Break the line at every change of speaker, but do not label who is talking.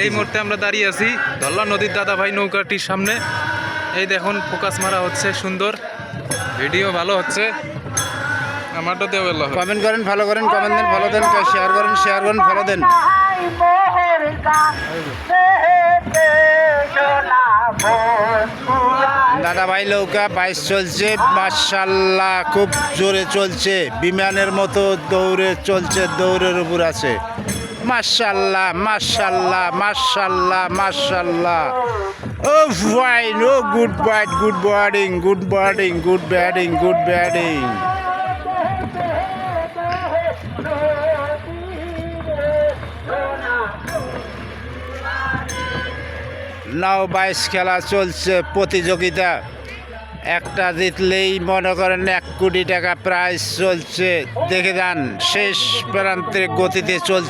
এই মুহূর্তে আমরা দাঁড়িয়ে আছি ধল্লা নদীর দাদা ভাই নৌকাটির সামনে। এই দেখুন ফোকাস মারা হচ্ছে, সুন্দর ভিডিও ভালো হচ্ছে। আমারটা দেওয়া হলো,
কমেন্ট করেন, ফলো করেন, কমেন্ট দেন, ফলো দেন, শেয়ার করেন, ফলো দেন। দাদা ভাই নৌকা বাইশ চলছে, মাশাআল্লাহ খুব জোরে চলছে, বিমানের মতো দৌড়ে চলছে, দৌড়ের উপর আছে। মাশাআল্লাহ মাশাআল্লাহ মাশাআল্লাহ মাশাআল্লাহ। Oh fine, oh good bite, good boarding, good boarding, good batting, good batting. Now 22 খেলা চলছে, প্রতিযোগিতা একটা জিতলেই মনে করেন 1 কোটি টাকা প্রাইজ চলছে। দেখে যান, শেষ প্রান্তের গতিতে চলছে।